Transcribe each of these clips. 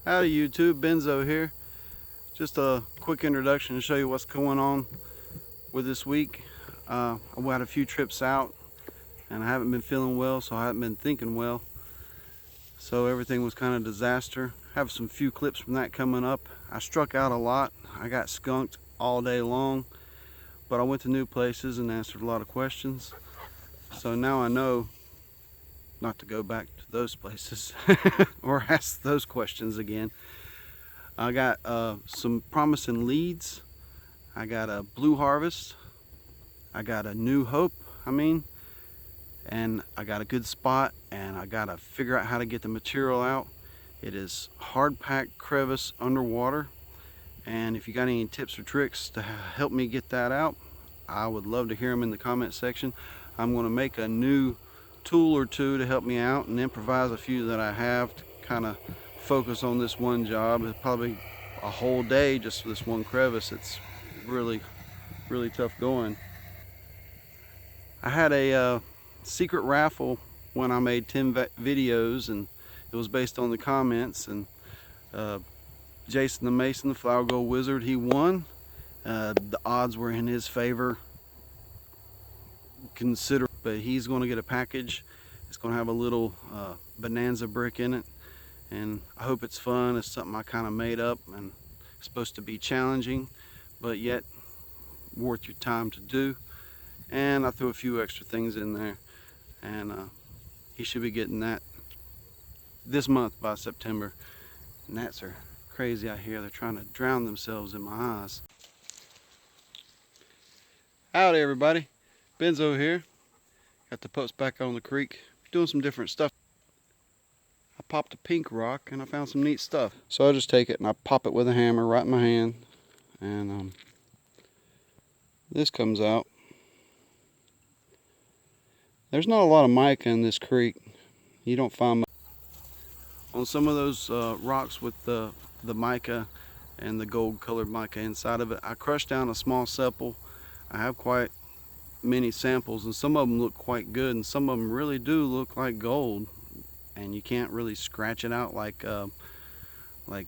Howdy YouTube, Benzo here. Just a quick introduction to show you what's going on with this week. I had a few trips out and I haven't been feeling well, so I haven't been thinking well. So everything was kind of disaster. Have some few clips from that coming up. I struck out a lot. I got skunked all day long, but I went to new places and answered a lot of questions. So now I know not to go back to those places or ask those questions again. I got some promising leads. I got a Blue Harvest. I got a New Hope, and I got a good spot, and I got to figure out how to get the material out. It is hard packed crevice underwater, and if you got any tips or tricks to help me get that out, I would love to hear them in the comment section. I'm going to make a new tool or two to help me out and improvise a few that I have to kind of focus on this one job. It's probably a whole day just for this one crevice. It's really tough going. I had a secret raffle when I made 10 videos, and it was based on the comments, and Jason the Mason, the Flower Gold Wizard, he won. The odds were in his favor, but he's going to get a package. It's going to have a little bonanza brick in it, and I hope it's fun. It's something I kind of made up, and it's supposed to be challenging but yet worth your time to do. And I threw a few extra things in there, and he should be getting that this month by September. Gnats are crazy out here. They're trying to drown themselves in my eyes. Howdy everybody, Benzo here. Got the pups back on the creek, doing some different stuff. I popped a pink rock and I found some neat stuff. So I just take it and I pop it with a hammer right in my hand, and this comes out. There's not a lot of mica in this creek. You don't find much. On some of those rocks with the mica and the gold colored mica inside of it, I crushed down a small sample. I have quite many samples, and some of them look quite good, and some of them really do look like gold, and you can't really scratch it out like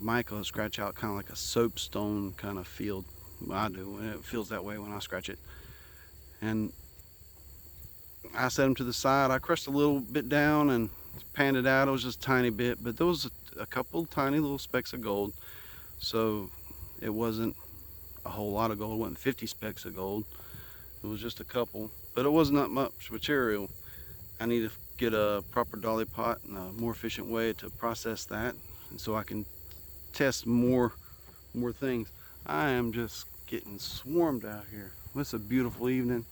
mica will scratch out, kind of like a soapstone kind of feel. I do, and it feels that way when I scratch it. And I set them to the side. I crushed a little bit down and panned it out. It was just a tiny bit, but there was a couple tiny little specks of gold, so it wasn't a whole lot of gold. It wasn't 50 specks of gold. It was just a couple, but it wasn't that much material. I need to get a proper dolly pot and a more efficient way to process that, and so I can test more things. I am just getting swarmed out here. It's a beautiful evening.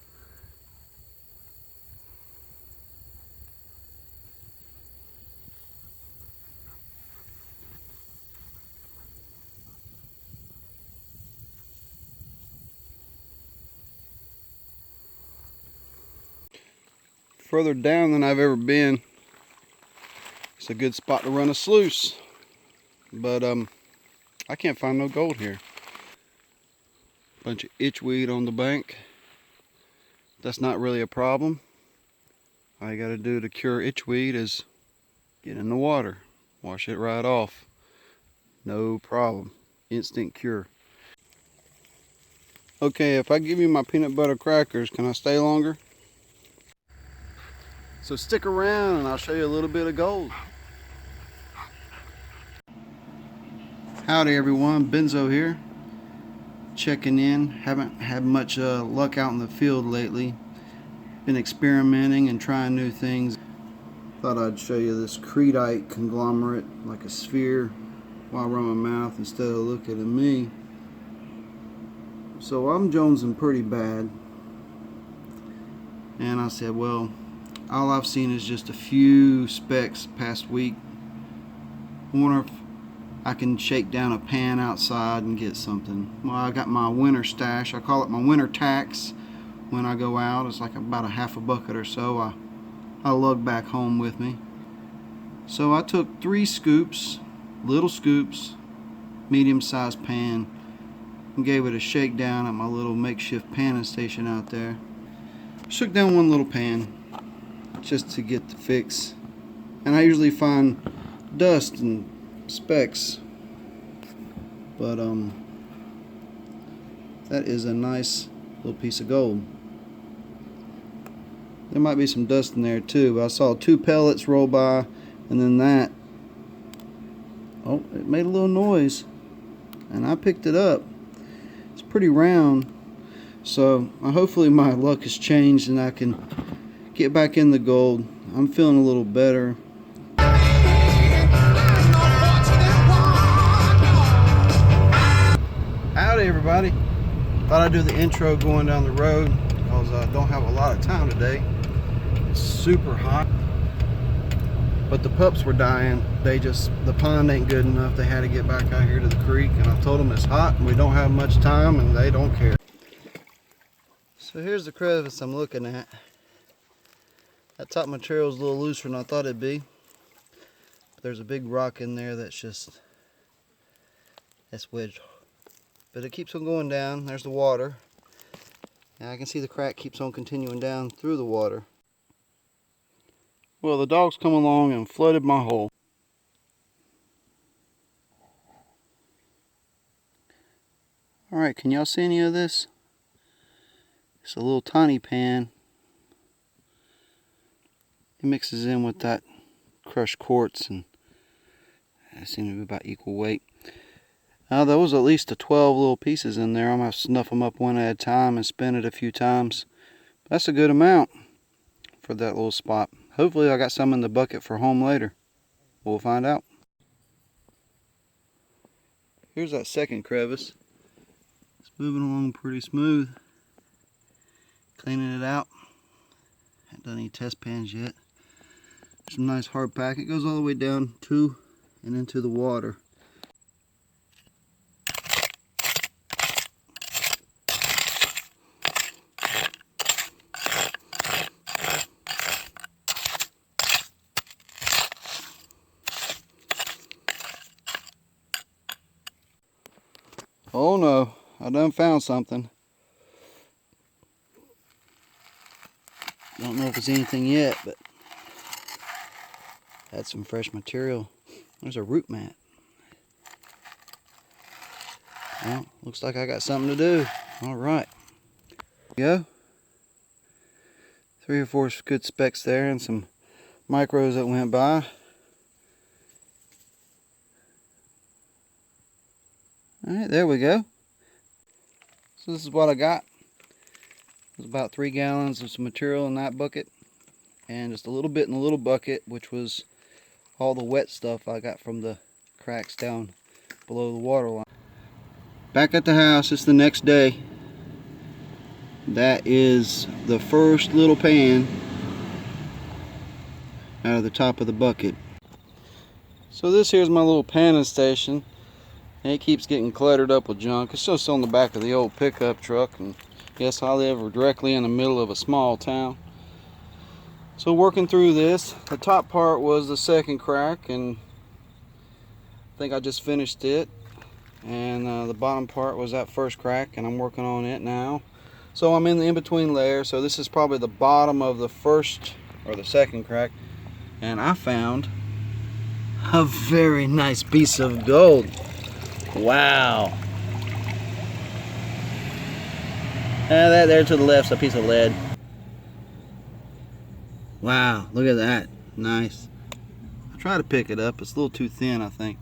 Further down than I've ever been. It's a good spot to run a sluice, but I can't find no gold here. Bunch of itchweed on the bank. That's not really a problem. All you gotta do to cure itchweed is get in the water, wash it right off. No problem. Instant cure. Okay, if I give you my peanut butter crackers, can I stay longer? So stick around and I'll show you a little bit of gold. Howdy everyone, Benzo here. Checking in. Haven't had much luck out in the field lately. Been experimenting and trying new things. Thought I'd show you this creedite conglomerate, like a sphere, while I run my mouth instead of looking at me. So I'm jonesing pretty bad. And I said, well, all I've seen is just a few specks past week. I wonder if I can shake down a pan outside and get something. Well, I got my winter stash. I call it my winter tax when I go out. It's like about a half a bucket or so I lug back home with me. So I took 3 scoops, little scoops, medium-sized pan, and gave it a shake down at my little makeshift panning station out there. Shook down one little pan just to get the fix, and I usually find dust and specks but that is a nice little piece of gold. There might be some dust in there too, but I saw 2 pellets roll by, and then that, oh, it made a little noise, and I picked it up. It's pretty round, so hopefully my luck has changed and I can get back in the gold. I'm feeling a little better. Howdy everybody. Thought I'd do the intro going down the road because I don't have a lot of time today. It's super hot, but the pups were dying. The pond ain't good enough. They had to get back out here to the creek, and I told them it's hot and we don't have much time, and they don't care. So here's the crevice I'm looking at. That top material is a little looser than I thought it'd be. But there's a big rock in there that's wedged. But it keeps on going down. There's the water. And I can see the crack keeps on continuing down through the water. Well, the dogs come along and flooded my hole. Alright, can y'all see any of this? It's a little tiny pan. It mixes in with that crushed quartz, and it seems to be about equal weight. Now there was at least 12 little pieces in there. I'm going to snuff them up one at a time and spin it a few times. That's a good amount for that little spot. Hopefully I got some in the bucket for home later. We'll find out. Here's that second crevice. It's moving along pretty smooth. Cleaning it out. Haven't done any test pans yet. Some nice hard pack. It goes all the way down to and into the water. Oh no, I done found something. Don't know if it's anything yet, but that's some fresh material. There's a root mat. Well, looks like I got something to do. Alright. Go. 3 or 4 good specks there and some micros that went by. Alright, there we go. So this is what I got. It was about 3 gallons of some material in that bucket, and just a little bit in the little bucket, which was all the wet stuff I got from the cracks down below the water line. Back at the house, it's the next day. That is the first little pan out of the top of the bucket. So this here's my little panning station. And it keeps getting cluttered up with junk. It's just on the back of the old pickup truck, and yes, I live directly in the middle of a small town. So working through this, the top part was the second crack, and I think I just finished it. And the bottom part was that first crack, and I'm working on it now. So I'm in the in-between layer. So this is probably the bottom of the first or the second crack, and I found a very nice piece of gold. Wow. That there to the left's a piece of lead. Wow, look at that. Nice. I tried to pick it up. It's a little too thin, I think.